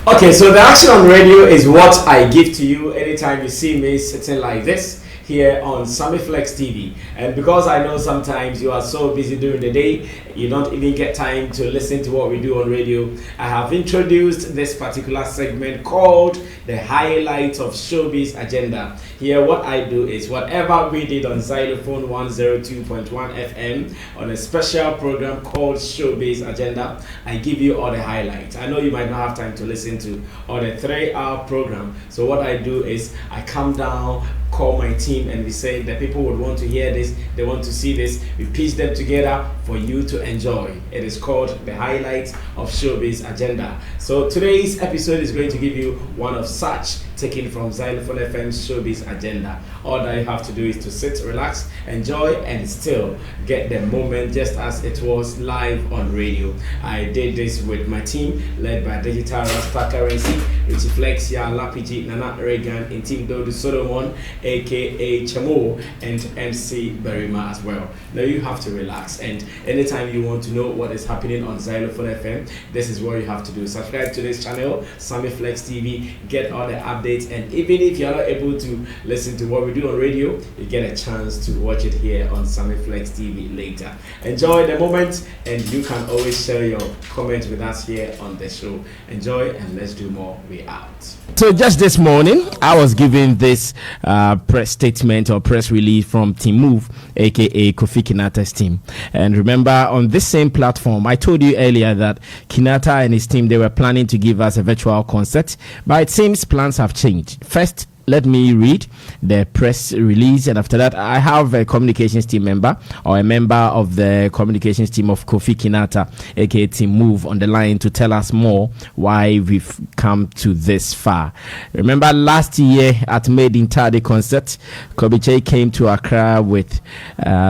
Okay, so the action on radio is what I give to you anytime you see me sitting like this here on Sammy Flex TV. And because I know sometimes you are so busy during the day, you don't even get time to listen to what we do on radio, I have introduced this particular segment called the highlights of Showbiz Agenda. Here, what I do is whatever we did on Xylophone 102.1 FM on a special program called Showbiz Agenda, I give you all the highlights. I know you might not have time to listen to all the 3-hour program, so what I do is I come down, call my team, and we say the people would want to hear this, they want to see this, we piece them together for you to enjoy. It is called the highlights of Showbiz Agenda. So today's episode is going to give you one of such, taken from Xylophone FM's Showbiz Agenda. All that you have to do is to sit, relax, enjoy, and still get the moment just as it was live on radio. I did this with my team led by Digital Rasta Currency, Richie Flex, Ya Lapiji, Nana Reagan, and Team Dodu Solomon, aka Chamo, and MC Berima as well. Now you have to relax, and anytime you want to know what is happening on Xylophone FM, this is what you have to do. Subscribe to this channel, Sammy Flex TV, get all the updates, and even if you are not able to listen to what we do on radio, you get a chance to watch it here on Sammy Flex TV later. Enjoy the moment, and you can always share your comments with us here on the show. Enjoy, and let's do more. We out. So just this morning, I was given this press statement or press release from Team Move, aka Kofi Kinaata's team. And remember, on this same platform, I told you earlier that Kinaata and his team, they were planning to give us a virtual concert, but it seems plans have changed. First, let me read the press release, and after that I have a communications team member or a member of the communications team of Kofi Kinaata, aka Team Move, on the line to tell us more why we've come to this far. Remember last year at Made in Taadi concert, Kobiche came to Accra with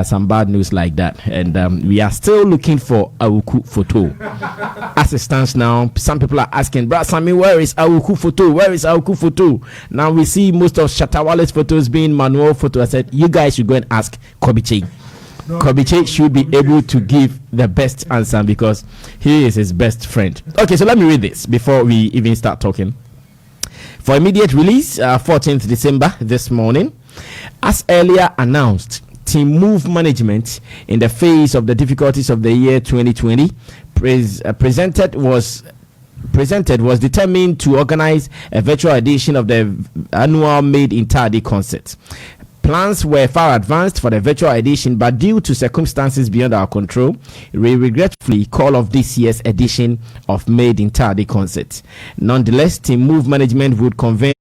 some bad news like that, and we are still looking for Awuku photo. As it stands now, some people are asking, Brad Sammy, where is Awuku photo? Where is Awuku photo? Now we see most of Shatawale's photos being manual photo. I said, you guys should go and ask Kobiche. Kobiche should be able to give the best answer because he is his best friend. Okay, so let me read this before we even start talking. For immediate release, 14th December this morning, as earlier announced, Team Move management, in the face of the difficulties of the year 2020, was determined to organize a virtual edition of the annual Made in Taadi concert. Plans were far advanced for the virtual edition, but due to circumstances beyond our control, we regretfully call off this year's edition of Made in Taadi concert. Nonetheless, Team Move management would convene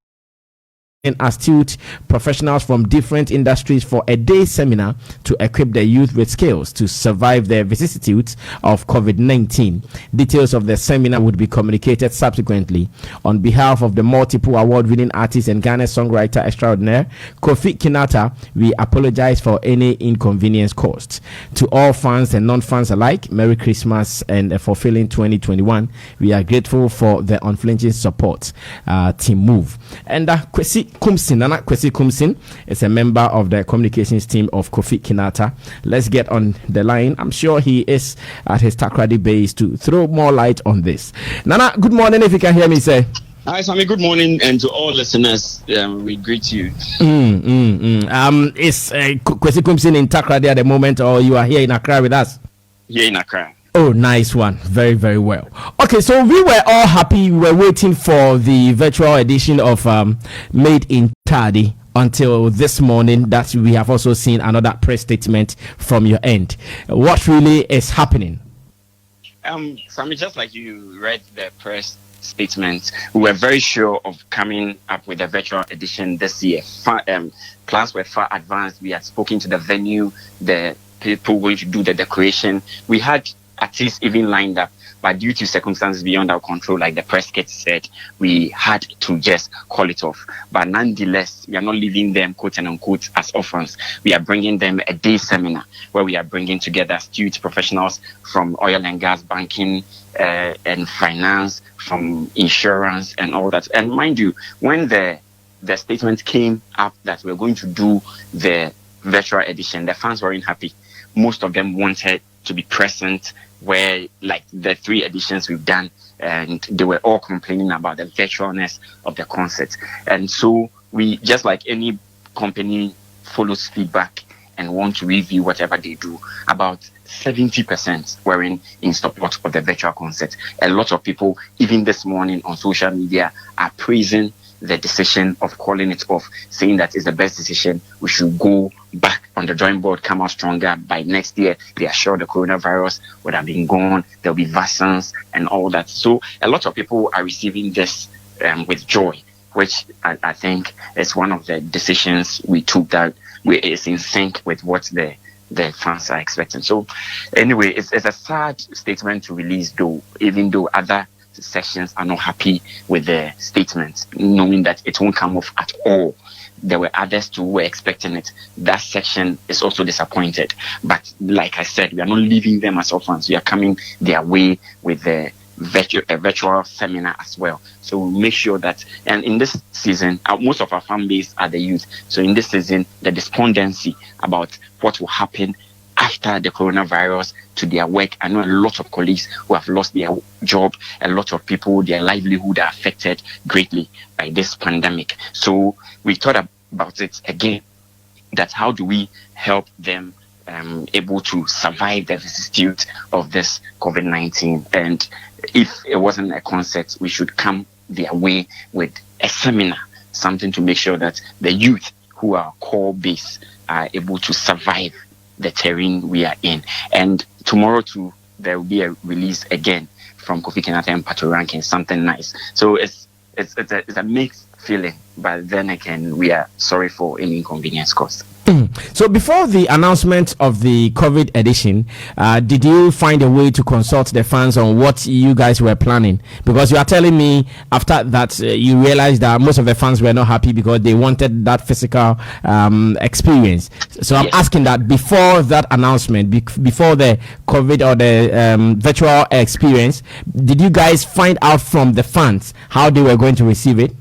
astute professionals from different industries for a day seminar to equip the youth with skills to survive the vicissitudes of COVID-19. Details of the seminar would be communicated subsequently. On behalf of the multiple award-winning artist and Ghana songwriter extraordinaire Kofi Kinaata, we apologize for any inconvenience caused. To all fans and non-fans alike, Merry Christmas and a fulfilling 2021. We are grateful for the unflinching support. Team Move. And Nana Kwesi Kumsin is a member of the communications team of Kofi Kinaata. Let's get on the line. I'm sure he is at his Takrady base to throw more light on this. Nana, good morning, if you can hear me, say. Hi, Sammy. Good morning, and to all listeners, we greet you. Is Kwesi Kumsin in Takrady at the moment, or you are here in Accra with us? Here in Accra. Oh, nice one. Very, very well. Okay, so we were all happy. We were waiting for the virtual edition of Made in Taadi until this morning that we have also seen another press statement from your end. What really is happening? Sammy, just like you read the press statement, we were very sure of coming up with a virtual edition this year. Plans were far advanced. We had spoken to the venue, the people going to do the decoration. We had artists even lined up, but due to circumstances beyond our control, like the press kit said, we had to just call it off. But nonetheless, we are not leaving them, quote and unquote, as orphans. We are bringing them a day seminar where we are bringing together astute professionals from oil and gas, banking, and finance, from insurance and all that. And mind you, when the statement came up that we're going to do the virtual edition, the fans weren't happy. Most of them wanted to be present, where like the 3 editions we've done, and they were all complaining about the virtualness of the concert. And so we, just like any company follows feedback and want to review whatever they do, about 70% were in support of the virtual concert. A lot of people, even this morning on social media, are praising the decision of calling it off, saying that it's the best decision. We should go back on the drawing board, come out stronger. By next year, they are sure the coronavirus would have been gone. There'll be vaccines and all that. So a lot of people are receiving this with joy, which I think is one of the decisions we took that is in sync with what the fans are expecting. So anyway, it's a sad statement to release, though, even though other sections are not happy with the statement, knowing that it won't come off at all. There were others too who were expecting it. That section is also disappointed. But like I said, we are not leaving them as orphans. We are coming their way with a virtual seminar as well. So we'll make sure that, and in this season, most of our fan base are the youth. So in this season, the despondency about what will happen after the coronavirus to their work. I know a lot of colleagues who have lost their job, a lot of people, their livelihood are affected greatly by this pandemic. So we thought about it again, that how do we help them able to survive the vicissitudes of this COVID-19? And if it wasn't a concert, we should come their way with a seminar, something to make sure that the youth who are core base are able to survive the terrain we are in. And tomorrow too, there will be a release again from Kofi Kinaata and Pato Rankin, something nice. So it's a mixed feeling, but then again, we are sorry for any inconvenience caused. So before the announcement of the COVID edition, did you find a way to consult the fans on what you guys were planning? Because you are telling me after that you realized that most of the fans were not happy because they wanted that physical experience. So I'm asking that before that announcement, before the COVID or the virtual experience, did you guys find out from the fans how they were going to receive it?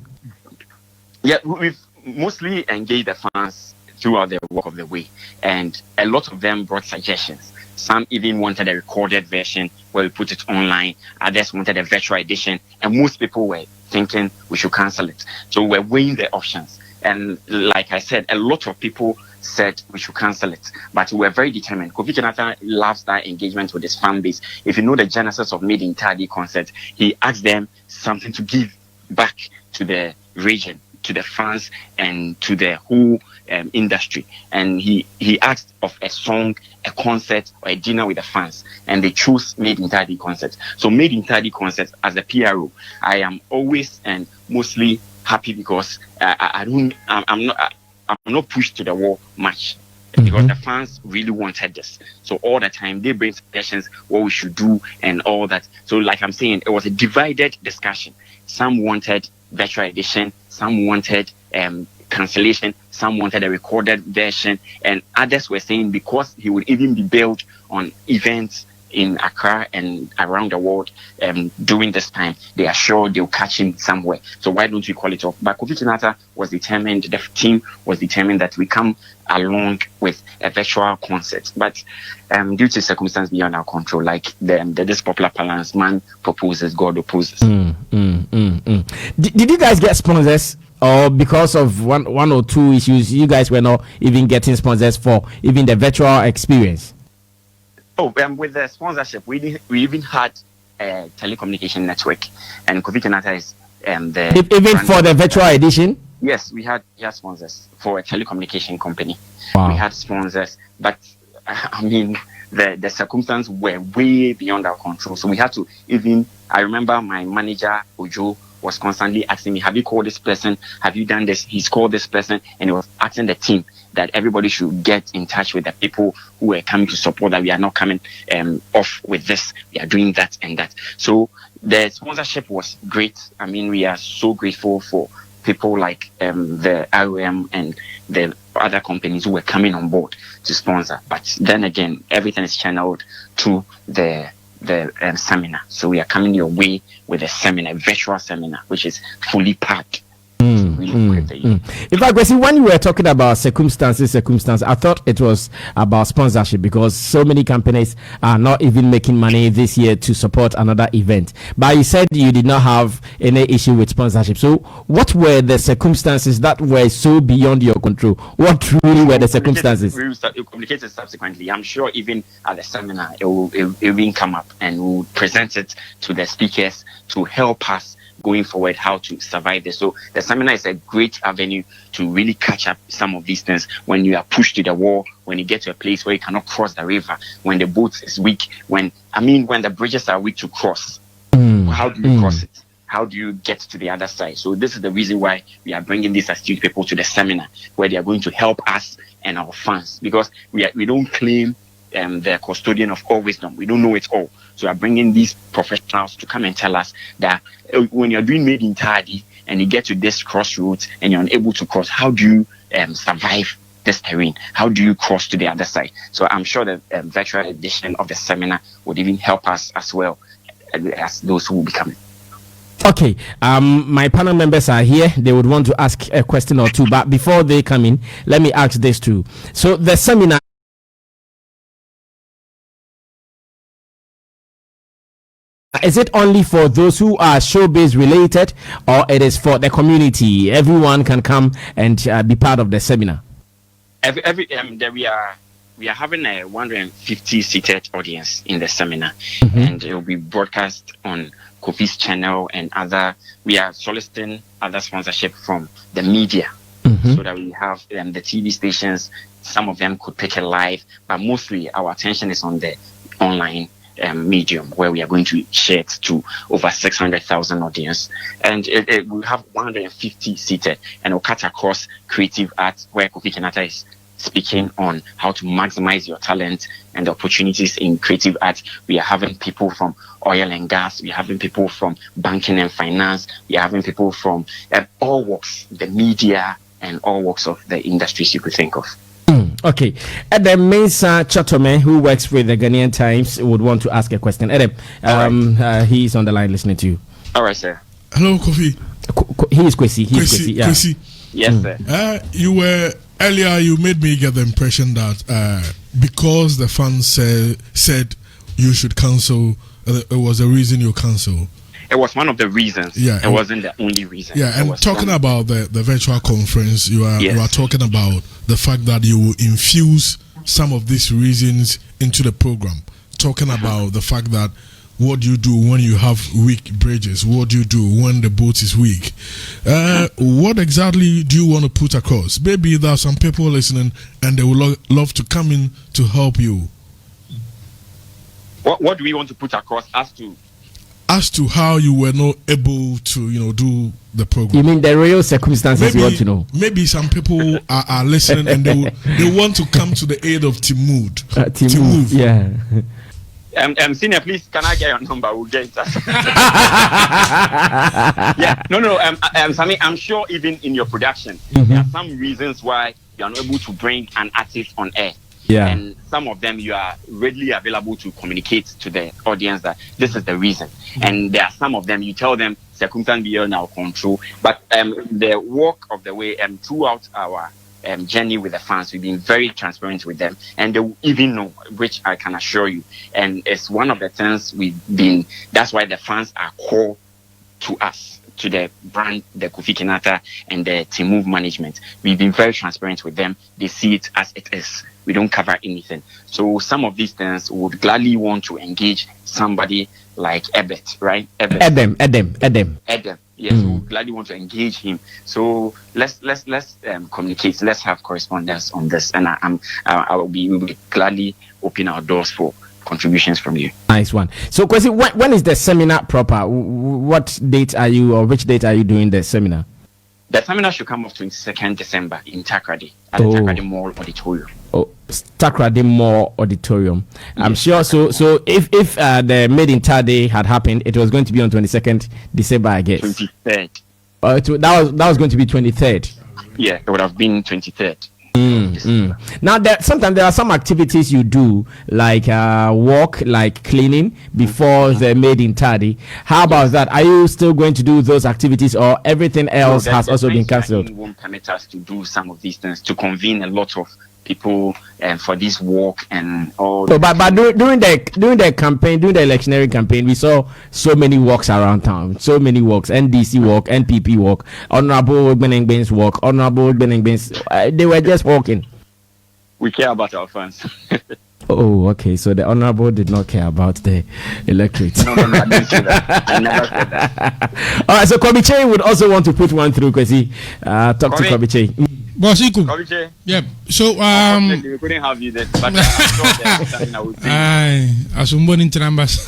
Yeah, we've mostly engaged the fans throughout the walk of the way, and a lot of them brought suggestions. Some even wanted a recorded version where we put it online. Others wanted a virtual edition, and most people were thinking we should cancel it. So we're weighing the options, and like I said, a lot of people said we should cancel it, but we're very determined. Kofi Kinaata loves that engagement with his fan base. If you know the genesis of Made in Taadi concert, he asked them something to give back to the region, to the fans, and to the whole industry. And he asked of a song, a concert, or a dinner with the fans, and they chose Made in Taadi concert. So Made in Taadi concert, as a PRO, I am always and mostly happy because I'm not pushed to the wall much. Because the fans really wanted this. So all the time they bring suggestions what we should do and all that. So like I'm saying, it was a divided discussion. Some wanted virtual edition, some wanted cancellation, some wanted a recorded version, and others were saying because he would even be billed on events in Accra and around the world during this time, they are sure they'll catch him somewhere. So why don't we call it off? But Kofi Kinaata was determined, the team was determined that we come along with a virtual concert. But due to circumstances beyond our control, like this popular balance, man proposes, God opposes. Did you guys get sponsors? Or because of one or two issues, you guys were not even getting sponsors for even the virtual experience? Oh, with the sponsorship, we even had a telecommunication network, and Kofi Kinaata is even for the virtual edition. Yes, we had sponsors for a telecommunication company. Wow. We had sponsors, but I mean the circumstances were way beyond our control. So we had to even. I remember my manager Ojo was constantly asking me, "Have you called this person? Have you done this?" He's called this person, and he was asking the team that everybody should get in touch with the people who were coming to support, that we are not coming off with this. We are doing that and that. So the sponsorship was great. I mean, we are so grateful for people like the IOM and the other companies who were coming on board to sponsor. But then again, everything is channeled to the seminar. So we are coming your way with a seminar, virtual seminar, which is fully packed. In fact, Gracie, when you were talking about circumstance, I thought it was about sponsorship, because so many companies are not even making money this year to support another event. But you said you did not have any issue with sponsorship. So what were the circumstances that were so beyond your control? What really were the circumstances? We communicated subsequently. I'm sure even at the seminar, it will come up, and we'll present it to the speakers to help us going forward how to survive this. So the seminar is a great avenue to really catch up some of these things when you are pushed to the wall, when you get to a place where you cannot cross the river, when the boat is weak, when the bridges are weak to cross. How do you cross it? How do you get to the other side? So this is the reason why we are bringing these astute people to the seminar, where they are going to help us and our fans, because we don't claim the custodian of all wisdom. We don't know it all. So we are bringing these professionals to come and tell us that when you're doing made in Taadi and you get to this crossroads and you're unable to cross, how do you survive this terrain? How do you cross to the other side? So I'm sure the virtual edition of the seminar would even help us as well as those who will be coming. Okay, my panel members are here. They would want to ask a question or two, but before they come in, let me ask this too. So the seminar, is it only for those who are showbiz related, or it is for the community? Everyone can come and be part of the seminar. We are having a 150 seated audience in the seminar, and it will be broadcast on Kofi's channel and other. We are soliciting other sponsorship from the media, so that we have the TV stations. Some of them could pick it live, but mostly our attention is on the online medium, where we are going to share it to over 600,000 audience, and it will have 150 seated, and it will cut across creative art, where Kofi Kinaata is speaking on how to maximize your talent and the opportunities in creative art. We are having people from oil and gas, we are having people from banking and finance, we are having people from all walks, the media, and all walks of the industries you could think of. Okay, Adam Mensah Chatome, who works with the Ghanaian Times, would want to ask a question. Adam, he's on the line listening to you. All right, sir. Hello, Kofi. He is Kwesi. Yeah. Kwesi. Yes, sir. Earlier you made me get the impression that because the fans said you should cancel, it was the reason you cancel. It was one of the reasons. Yeah, it wasn't the only reason. Yeah, and talking about the virtual conference, you are talking about the fact that you will infuse some of these reasons into the program. Talking about the fact that what do you do when you have weak bridges? What do you do when the boat is weak? What exactly do you want to put across? Maybe there are some people listening and they would love to come in to help you. What do we want to put across as to how you were not able to, do the program? You mean the real circumstances you want to know? Maybe some people are listening and they want to come to the aid of Timud. Timud, yeah. Senior, please, can I get your number? We'll get in touch. Yeah, no, Sammy, I'm sure even in your production, there are some reasons why you are not able to bring an artist on air. Yeah. And some of them you are readily available to communicate to the audience that this is the reason. And there are some of them you tell them circumstance beyond our control. But the walk of the way throughout our journey with the fans, we've been very transparent with them, and they will even know, which I can assure you. And it's one of the things that's why the fans are core to us, to the brand, the Kofi Kinaata and the Team Move management. We've been very transparent with them. They see it as it is. We don't cover anything. So some of these things would gladly want to engage somebody like Ebert, right? Adam. Yes, we would gladly want to engage him. So let's communicate. Let's have correspondence on this, and we will gladly open our doors for contributions from you. Nice one. So, Kwesi, when is the seminar proper? Which date are you doing the seminar? The seminar should come off 22nd December in Takrady at the Takrady Mall Auditorium. Oh, Takrady Mall Auditorium. I'm sure. So if the Made in Taadi had happened, it was going to be on 22nd December, I guess. 23rd. That was going to be 23rd. Yeah, it would have been 23rd. Now, sometimes there are some activities you do, like walk, like cleaning, before they're made in Taadi. How about that? Are you still going to do those activities, or everything else has also been cancelled? Won't permit us to do some of these things, to convene a lot of people for this walk and all. So, but during the campaign, during the electionary campaign, we saw so many walks around town, so many walks, NDC walk, NPP walk, Honorable Benengben's walk, Honorable Benengben's. They were just walking. We care about our fans. Oh, okay. So the Honorable did not care about the electorate. No, I didn't say that. I never said that. All right. So Kobi would also want to put one through, because he talk to Kobi. Bosiku. Kobi. Yep. So we couldn't have you there, but I'm sure there's something I would say. Asumbon interambas.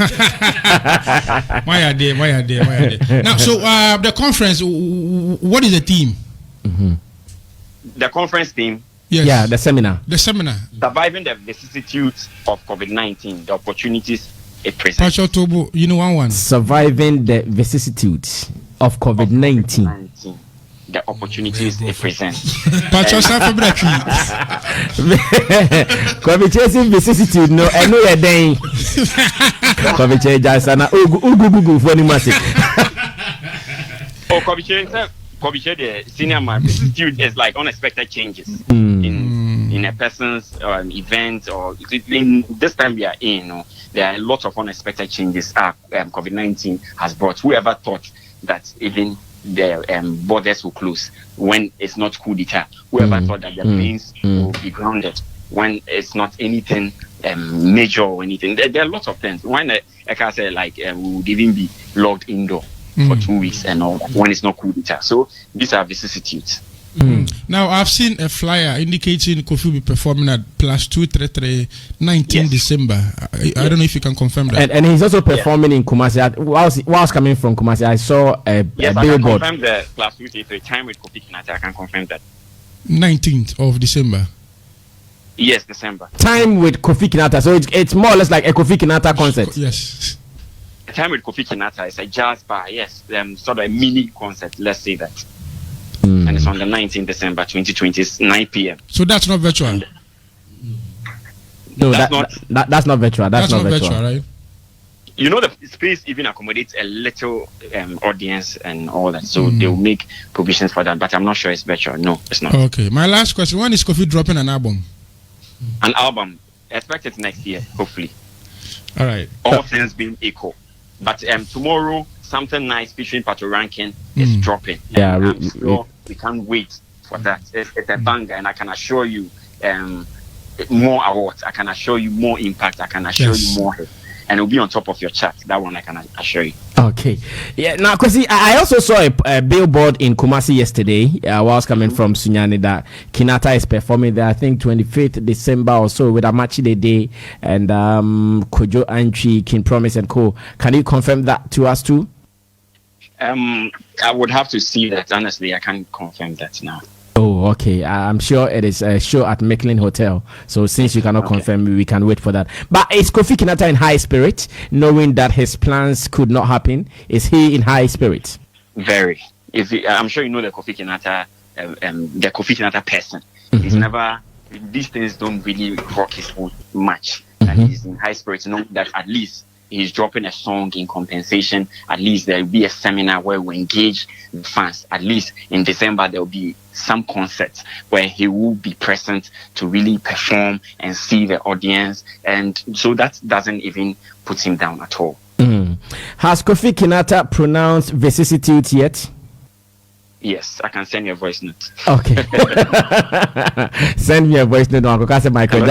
Why are they? Now, so the conference, what is the theme? Mm-hmm. The conference theme. Yes. Yeah, the seminar. Surviving the vicissitudes of COVID-19, the opportunities it presents. You know one. Surviving the vicissitudes of COVID-19. The opportunities it presents. COVID vicissitude, no, I know you're dying. COVID just an ugu for the massive. Oh, COVID, the senior man, vicissitude is like unexpected changes in a person's event, or in this time we are in. There are a lot of unexpected changes COVID-19 has brought. Whoever thought that even the borders will close when it's not coup d'etat? Whoever thought that the planes will be grounded when it's not anything major or anything? There are lots of things. When I can say we would even be locked indoor for 2 weeks and all that, when it's not coup d'etat. So these are vicissitudes. Now, I've seen a flyer indicating Kofi will be performing at plus 233 19 December. I don't know if you can confirm that. And he's also performing in Kumasi. Whilst coming from Kumasi, I saw a billboard. I can confirm the plus 233 time with Kofi Kinaata. I can confirm that. 19th of December. Yes, December. Time with Kofi Kinaata. So it's more or less like a Kofi Kinaata concert. Yes. The time with Kofi Kinaata is a jazz bar. Yes, sort of a mini concert. Let's say that. And it's on the 19th December 2020, it's 9 p.m. So that's not virtual? No, that's not virtual. That's not virtual, right? You know, the space even accommodates a little audience and all that. So they will make provisions for that. But I'm not sure it's virtual. No, it's not. Okay. My last question. When is Kofi dropping an album? An album. Expect it next year, hopefully. All right. All things being equal. But tomorrow, something nice featuring Pato Rankin is dropping. Yeah, I'm sure we can't wait for that. It's a banger, and I can assure you more awards. I can assure you more impact. I can assure you more hits. And it'll be on top of your chart. That one I can assure you. Okay. Yeah. Now, because I also saw a billboard in Kumasi yesterday while I was coming from Sunyani that Kinaata is performing there, I think 25th December or so, with Amachi Day and Kojo Antwi, King Promise and Co. Can you confirm that to us too? I would have to see that. Honestly, I can't confirm that now. Oh, okay. I'm sure it is a show at Mecklin Hotel. So since you cannot confirm, we can wait for that. But is Kofi Kinaata in high spirit, knowing that his plans could not happen? Is he in high spirit? Very. I'm sure you know the Kofi Kinaata person. He's never. These things don't really rock his boat much, and he's in high spirits, knowing that at least he's dropping a song in compensation. At least there will be a seminar where we engage the fans. At least in December, there will be some concerts where he will be present to really perform and see the audience. And so that doesn't even put him down at all. Has Kofi Kinaata pronounced vicissitude yet? Yes, I can send you a voice note. Okay. Send me a voice note. Uncle say Michael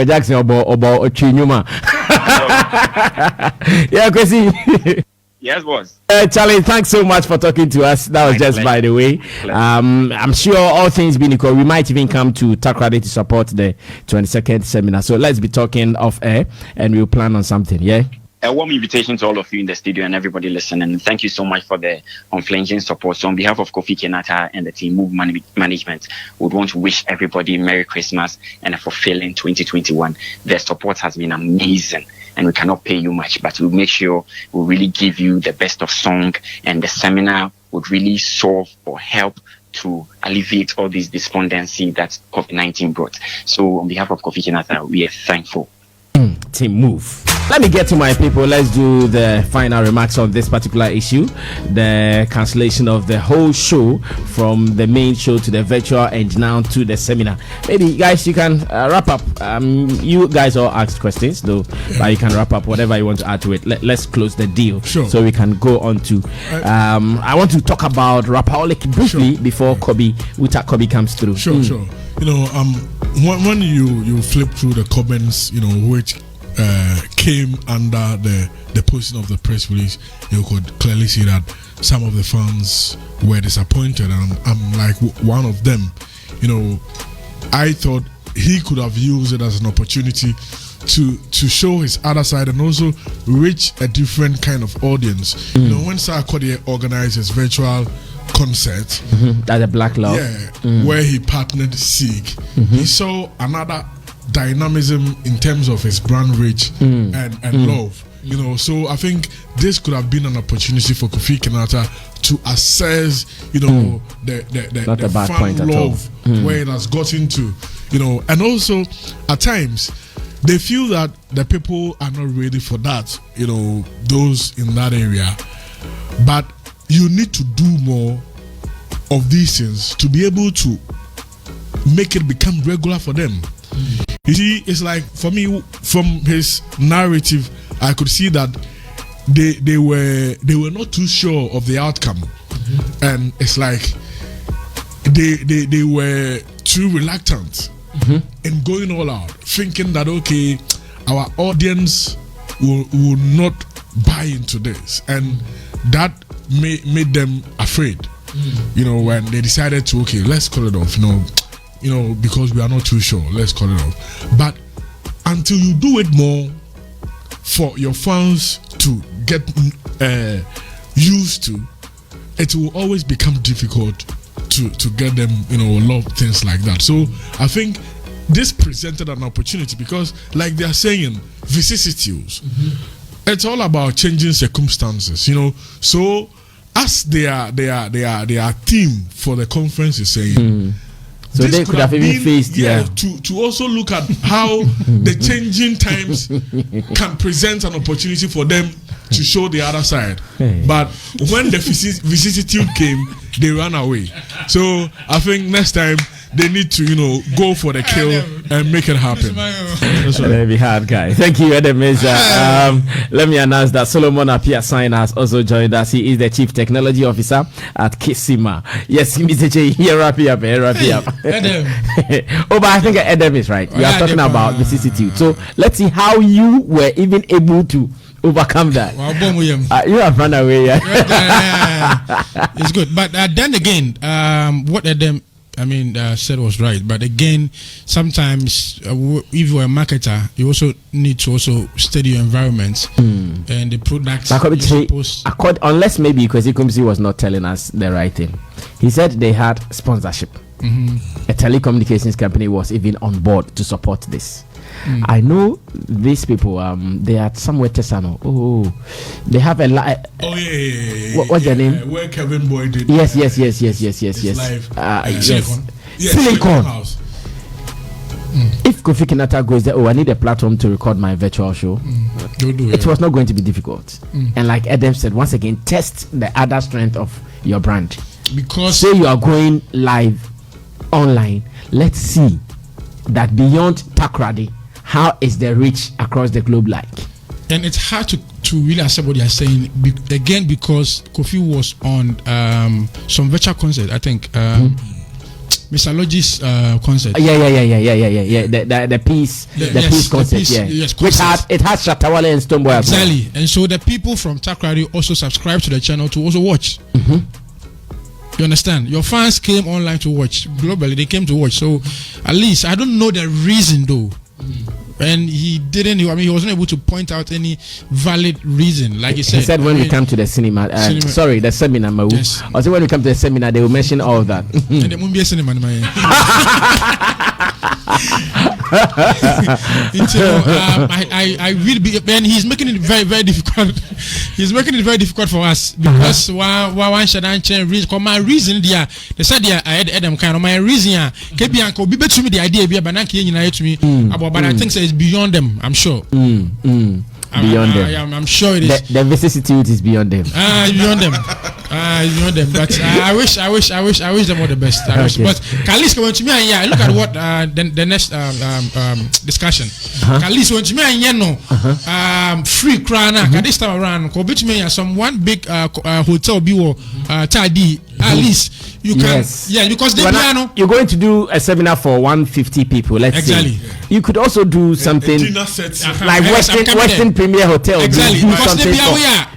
Jackson about Chinyuma. Yeah, Kwesi. Yes, boss. Charlie, thanks so much for talking to us. That was just by the way. I'm sure all things being equal, we might even come to Takrade to support the 22nd seminar. So let's be talking off air and we'll plan on something. Yeah. A warm invitation to all of you in the studio and everybody listening. Thank you so much for the unflinching support. So on behalf of Kofi Kinaata and the team Move Management, we would want to wish everybody Merry Christmas and a fulfilling 2021. The support has been amazing and we cannot pay you much, but we'll make sure we really give you the best of song, and the seminar would really solve or help to alleviate all this despondency that COVID-19 brought. So on behalf of Kofi Kinaata, we are thankful. Team Move. Let me get to my people. Let's do the final remarks on this particular issue. The cancellation of the whole show from the main show to the virtual and now to the seminar. Maybe guys, you can wrap up. You guys all asked questions though, but you can wrap up whatever you want to add to it. Let's close the deal so we can go on to. I want to talk about Rapaholic briefly before Kobe comes through. Sure. You know, when you flip through the comments, you know, which came under the posting of the press release, you could clearly see that some of the fans were disappointed, and I'm like one of them. You know, I thought he could have used it as an opportunity to show his other side and also reach a different kind of audience. You know, when Sarkodie organized his virtual concert, that's a Black Love, where he partnered Sig, he saw another dynamism in terms of his brand reach and love. You know, so I think this could have been an opportunity for Kofi Kinaata to assess, you know, the fan love where it has gotten to, you know, and also at times they feel that the people are not ready for that, you know, those in that area. But you need to do more of these things to be able to make it become regular for them. You see, it's like, for me, from his narrative, I could see that they were not too sure of the outcome, and it's like they were too reluctant in going all out, thinking that okay, our audience will not buy into this, and that made them afraid. You know, when they decided to let's call it off. You know, because we are not too sure, let's call it off. But until you do it more for your fans to get used to, it will always become difficult to get them, you know, love things like that. So I think this presented an opportunity because, like they are saying, vicissitudes. It's all about changing circumstances, you know. So as their theme for the conference is saying. So this they could have even faced to also look at how the changing times can present an opportunity for them to show the other side. But when the vicissitude came, they ran away. So I think next time they need to, you know, go for the kill and make it happen. Let me hard guy. Thank you, Edemeza. Let me announce that Solomon Apia-Sign has also joined us. He is the Chief Technology Officer at Kisima. Yes, Mr. J, here, wrap up. Oh, but I think Edem is right. We are talking about vicissitude. So let's see how you were even able to overcome that. You have run away. It's good. But then again, what Edem said was right, but again, sometimes if you're a marketer, you also need to also study your environment and the products. Unless maybe Kwesi Kumsi was not telling us the right thing. He said they had sponsorship. A telecommunications company was even on board to support this. I know these people. They are somewhere Tesano. Oh, they have a what's their name? Where Kevin Boy did. Yes. Silicon. If Kofi Kinaata goes there, I need a platform to record my virtual show. It was not going to be difficult. And like Adam said, once again, test the other strength of your brand. Because say you are going live online, let's see that beyond Takrady, how is the reach across the globe like? And it's hard to really accept what they are saying again, because Kofi was on some virtual concert, I think. Mr. Logi's concert. The peace concert. Yes, which had Shatawale and Stoneboy. Exactly. And so the people from Takrady also subscribed to the channel to also watch. You understand? Your fans came online to watch. Globally, they came to watch. So at least I don't know the reason though. And he didn't. I mean, he wasn't able to point out any valid reason. Like he said. He said when we come to the cinema. Sorry, the seminar. Yes. I said when we come to the seminar, they will mention all of that. And there won't be a cinema. I will be, and he's making it very, very difficult. He's making it very difficult for us because one should change. My reason, they said I had Adam kind of my reason. Kebi Uncle, be better to me the idea, but I can't to me about. But I think it's beyond them. I'm sure. Beyond them. I'm sure it is. The vicissitude is beyond them. Beyond them. Beyond them. But I wish them all the best. But Kalis went to me and look at what the next discussion. Kalis went to me and free crana. This time around, go to me some one big hotel biwo Taadi. At least you can, because they piano. You're going to do a seminar for 150 people. Let's say you could also do something like Western Premier Hotel. Exactly, because they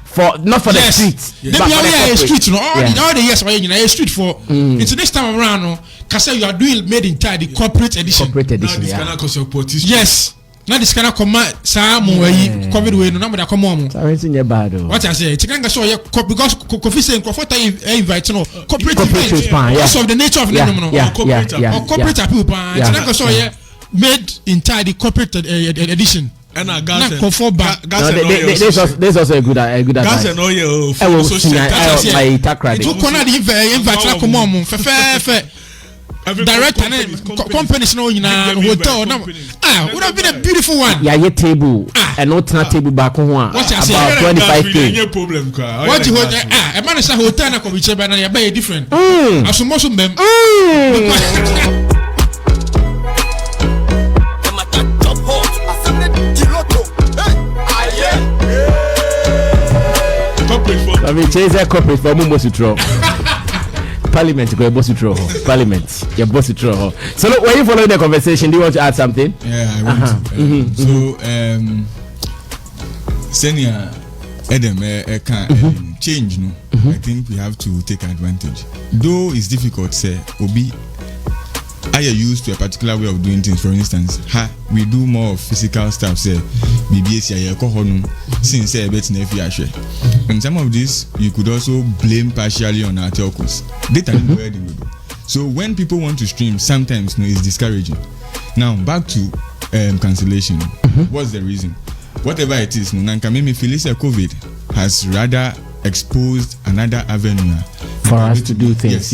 for not for the streets. They be a street, all the years why you street for. It's next time around. Because you are doing made in Taadi corporate edition. Yes. Now this kind of command Samu COVID way no number come on. What I say, chicken show because Kofi saying Kofi invite no corporate because of the nature of the corporate people. Chicken show made in Taadi corporate edition. And I gas there's also a good advice. Gas and my Takra. You cannot invite come on. Direct companies no in a hotel would have been a beautiful one. Yeah, your table and not table back on one about 25K. What you a man is a hotel na come which na be different. Asumoso mem. I mean, chase a corporate for Mumbo Sutro. Parliament, go boss throw. Parliament, your boss throw. So, look, when you following the conversation, do you want to add something? Yeah, I want to. So, senior Adam, can change. No, I think we have to take advantage. Though it's difficult, say, Obi, I are used to a particular way of doing things. For instance, we do more of physical stuff. Say, BBS, since say bet and some of this you could also blame partially on our telcos. Data so when people want to stream, sometimes it's discouraging. Now back to cancellation. What's the reason? Whatever it is, Nankamimi Felicia COVID has rather exposed another avenue for us to do things.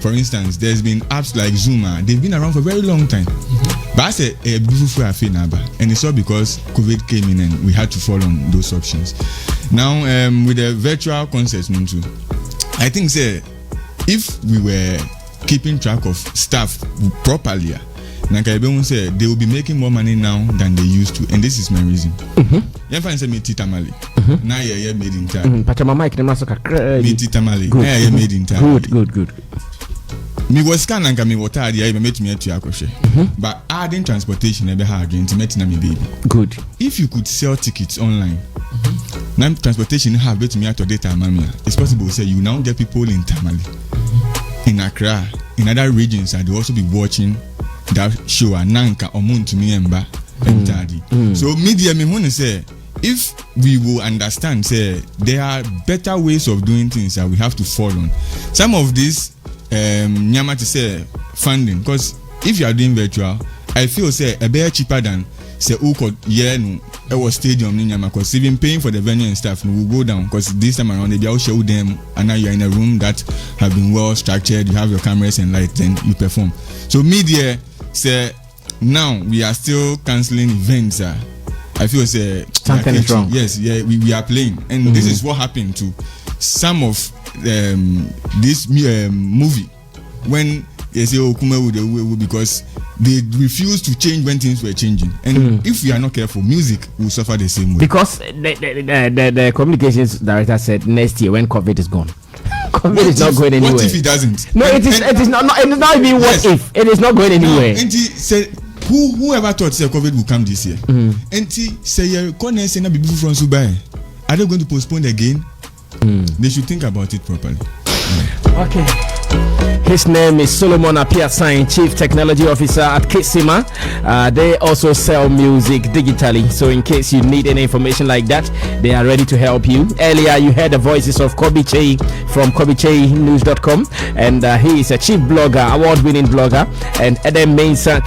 For instance, there's been apps like Zuma. They've been around for a very long time. But that's a beautiful affair, and it's all because COVID came in and we had to fall on those options. Now, with the virtual concerts, I think, if we were keeping track of stuff properly, they will be making more money now than they used to, and this is my reason. You find some meat tamale. Now you're made in time. Meat tamale. Now you're made in time. Good. Me was scan and me water I met me to Akoshe. But adding transportation ever hard to met na me baby. Good. If you could sell tickets online, now transportation have bet me out of data mamia. It's possible say you now get people in Tamale, in Accra, in other regions, and they also be watching that show Nanka or Moon to me and Taadi. So media me want to say, if we will understand, say there are better ways of doing things that we have to fall on. Some of these Nyama to say funding, because if you are doing virtual, I feel say a bit cheaper than say it was stadium in Nyama, because even paying for the venue and stuff will go down, because this time around they will show them and now you're in a room that have been well structured, you have your cameras and lights and you perform. So media say now we are still cancelling events. I feel say something is wrong. Yes, we are playing, and this is what happened to some of this movie when they say Kume because they refuse to change when things were changing, and if we are not careful, music will suffer the same way. Because the communications director said next year when COVID is gone. COVID is not going anywhere. What if it doesn't? No, it is not even what if. It is not going anywhere. And he said, whoever thought say COVID will come this year? And he say, from Subai, are they going to postpone again? They should think about it properly. Okay. His name is Solomon Apiasain, Chief Technology Officer at Kisima. They also sell music digitally. So in case you need any information like that, they are ready to help you. Earlier, you heard the voices of Kobi Che from KobiCheNews.com. And he is a chief blogger, award-winning blogger. And Adam Mensah